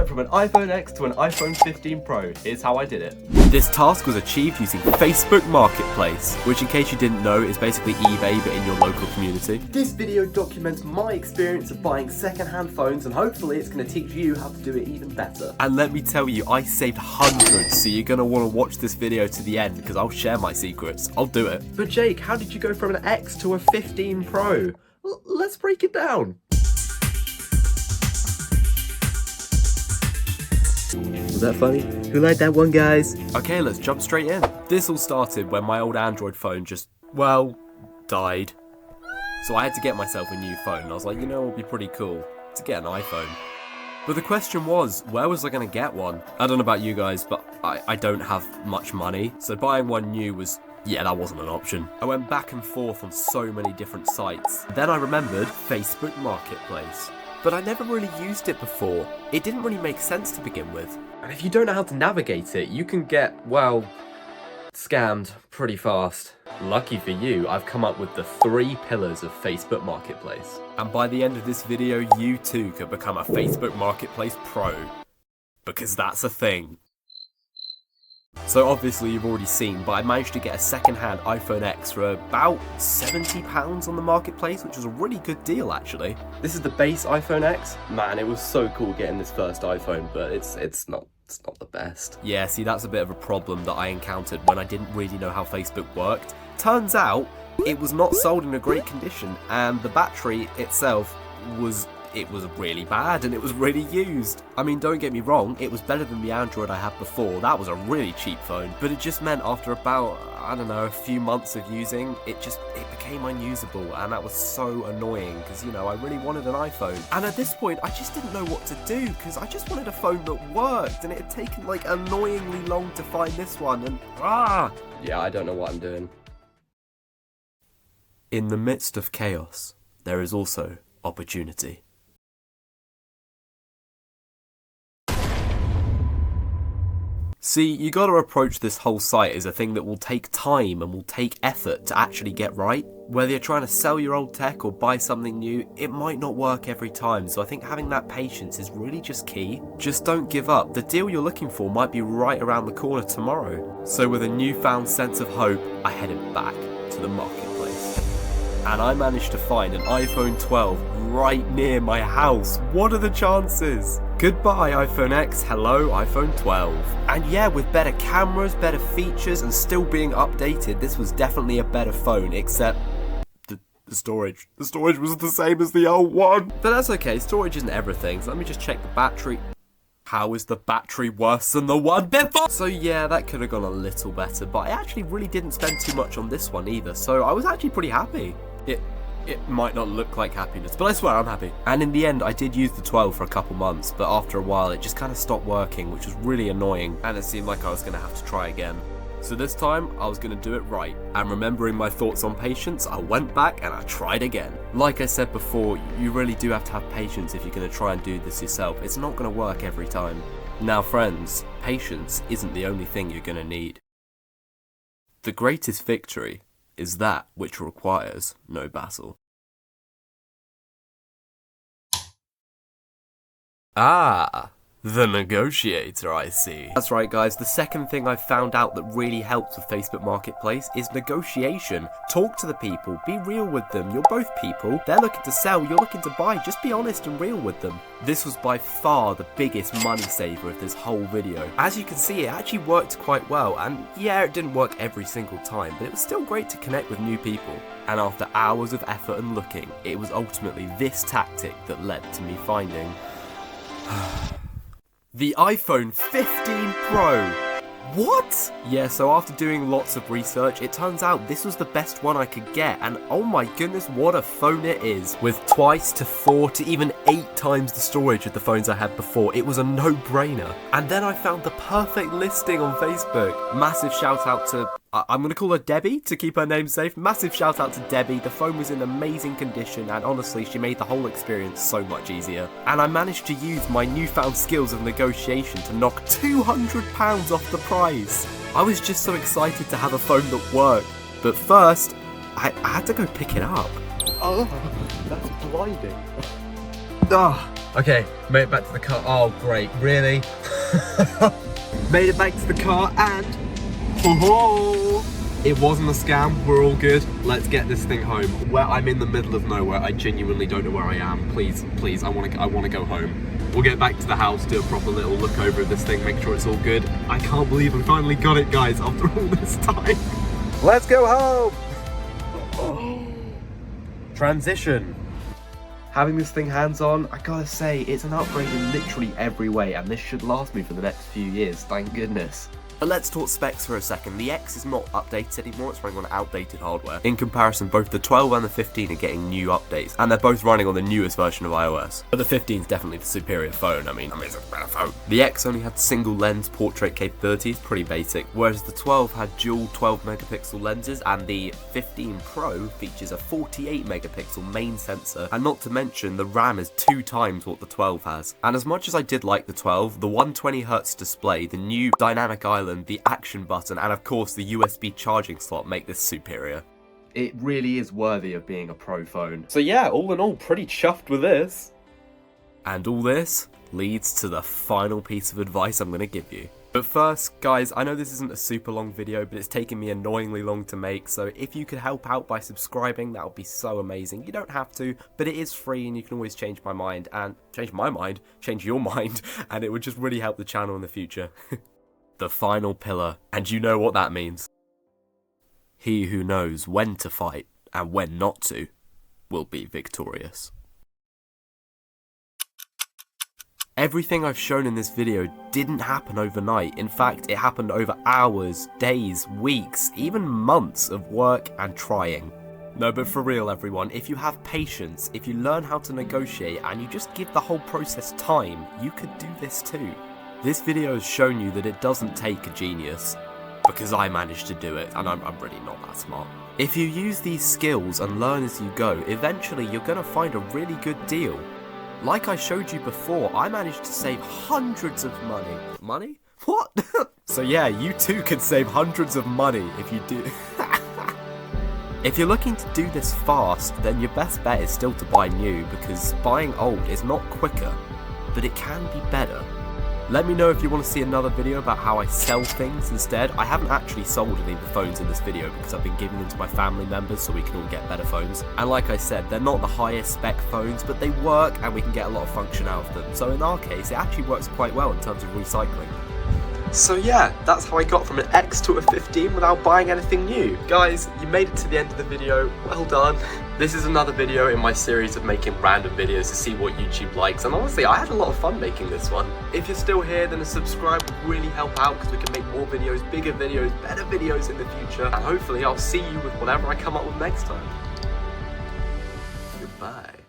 went from an iPhone X to an iPhone 15 Pro. Here's how I did it. This task was achieved using Facebook Marketplace, which in case you didn't know is basically eBay but in your local community. This video documents my experience of buying second-hand phones, and hopefully it's going to teach you how to do it even better. And let me tell you, I saved hundreds, so you're going to want to watch this video to the end because I'll share my secrets. I'll do it. But Jake, how did you go from an X to a 15 Pro? Let's break it down. Was that funny? Who liked that one, guys? Okay, let's jump straight in. This all started when my old Android phone just, well, died. So I had to get myself a new phone. I was like, you know, it would be pretty cool to get an iPhone. But the question was, where was I going to get one? I don't know about you guys, but I don't have much money. So buying one new was, yeah, that wasn't an option. I went back and forth on so many different sites. Then I remembered Facebook Marketplace. But I never really used it before. It didn't really make sense to begin with. And if you don't know how to navigate it, you can get, well, scammed pretty fast. Lucky for you, I've come up with the 3 pillars of Facebook Marketplace. And by the end of this video, you too could become a Facebook Marketplace Pro. Because that's a thing. So obviously you've already seen, but I managed to get a second-hand iPhone X for about £70 on the marketplace, which was a really good deal actually. This is the base iPhone X. Man, it was so cool getting this first iPhone, but it's not the best. Yeah, see, that's a bit of a problem that I encountered when I didn't really know how Facebook worked. Turns out, it was not sold in a great condition, and the battery itself was really bad and it was really used. I mean, don't get me wrong, it was better than the Android I had before. That was a really cheap phone, but it just meant after about, I don't know, a few months of using, it became unusable, and that was so annoying because, you know, I really wanted an iPhone. And at this point, I just didn't know what to do because I just wanted a phone that worked, and it had taken like annoyingly long to find this one, and yeah, I don't know what I'm doing. In the midst of chaos, there is also opportunity. See, you gotta approach this whole site as a thing that will take time and will take effort to actually get right. Whether you're trying to sell your old tech or buy something new, it might not work every time, so I think having that patience is really just key. Just don't give up. The deal you're looking for might be right around the corner tomorrow. So with a newfound sense of hope, I headed back to the marketplace. And I managed to find an iPhone 12 right near my house. What are the chances? Goodbye iPhone X, hello iPhone 12. And yeah, with better cameras, better features, and still being updated, this was definitely a better phone, except the storage. The storage was the same as the old one. But that's okay, storage isn't everything, so let me just check the battery. How is the battery worse than the one before? So yeah, that could have gone a little better, but I actually really didn't spend too much on this one either, so I was actually pretty happy. It might not look like happiness, but I swear I'm happy. And in the end, I did use the 12 for a couple months, but after a while, it just kind of stopped working, which was really annoying, and it seemed like I was going to have to try again. So this time, I was going to do it right. And remembering my thoughts on patience, I went back and I tried again. Like I said before, you really do have to have patience if you're going to try and do this yourself. It's not going to work every time. Now friends, patience isn't the only thing you're going to need. The greatest victory is that which requires no battle. Ah, the negotiator, I see. That's right guys, the second thing I've found out that really helps with Facebook Marketplace is negotiation. Talk to the people, be real with them. You're both people, they're looking to sell, you're looking to buy, just be honest and real with them. This was by far the biggest money saver of this whole video. As you can see, it actually worked quite well, and yeah, it didn't work every single time, but it was still great to connect with new people. And after hours of effort and looking, it was ultimately this tactic that led to me finding the iPhone 15 Pro. What? Yeah, so after doing lots of research, it turns out this was the best one I could get, and oh my goodness, what a phone it is. With twice to 4 to even 8 times the storage of the phones I had before, it was a no-brainer. And then I found the perfect listing on Facebook. Massive shout out to, I'm going to call her Debbie to keep her name safe. Massive shout out to Debbie. The phone was in amazing condition, and honestly, she made the whole experience so much easier. And I managed to use my newfound skills of negotiation to knock £200 off the price. I was just so excited to have a phone that worked, but first, I had to go pick it up. Oh, that's blinding. Okay, made it back to the car. Oh, great, really? Made it back to the car and... It wasn't a scam, we're all good. Let's get this thing home. Where I'm in the middle of nowhere, I genuinely don't know where I am. Please, I wanna go home. We'll get back to the house, do a proper little look over at this thing, make sure it's all good. I can't believe I finally got it, guys, after all this time. Let's go home! Transition. Having this thing hands-on, I gotta say, it's an upgrade in literally every way, and this should last me for the next few years, thank goodness. But let's talk specs for a second. The X is not updated anymore, it's running on outdated hardware. In comparison, both the 12 and the 15 are getting new updates, and they're both running on the newest version of iOS. But the 15 is definitely the superior phone, I mean it's a better phone. The X only had single lens portrait capabilities, pretty basic, whereas the 12 had dual 12 megapixel lenses, and the 15 Pro features a 48 megapixel main sensor, and not to mention the RAM is 2 times what the 12 has. And as much as I did like the 12, the 120Hz display, the new dynamic island, the action button, and of course the USB charging slot make this superior. It really is worthy of being a pro phone. So yeah, all in all, pretty chuffed with this. And all this leads to the final piece of advice I'm going to give you. But first, guys, I know this isn't a super long video, but it's taken me annoyingly long to make, so if you could help out by subscribing, that would be so amazing. You don't have to, but it is free and you can always change your mind, and change your mind, and it would just really help the channel in the future. The final pillar, and you know what that means. He who knows when to fight and when not to will be victorious. Everything I've shown in this video didn't happen overnight. In fact, it happened over hours, days, weeks, even months of work and trying. No, but for real everyone, if you have patience, if you learn how to negotiate and you just give the whole process time, you could do this too. This video has shown you that it doesn't take a genius, because I managed to do it, and I'm really not that smart. If you use these skills and learn as you go, eventually you're going to find a really good deal. Like I showed you before, I managed to save hundreds of money. Money? What? So yeah, you too can save hundreds of money if you do. If you're looking to do this fast, then your best bet is still to buy new, because buying old is not quicker, but it can be better. Let me know if you want to see another video about how I sell things instead. I haven't actually sold any of the phones in this video because I've been giving them to my family members so we can all get better phones. And like I said, they're not the highest spec phones, but they work and we can get a lot of function out of them. So in our case, it actually works quite well in terms of recycling. So yeah, that's how I got from an X to a 15 without buying anything new. Guys, you made it to the end of the video, well done. This is another video in my series of making random videos to see what YouTube likes, and honestly, I had a lot of fun making this one. If you're still here, then a subscribe would really help out because we can make more videos, bigger videos, better videos in the future, and hopefully I'll see you with whatever I come up with next time. Goodbye.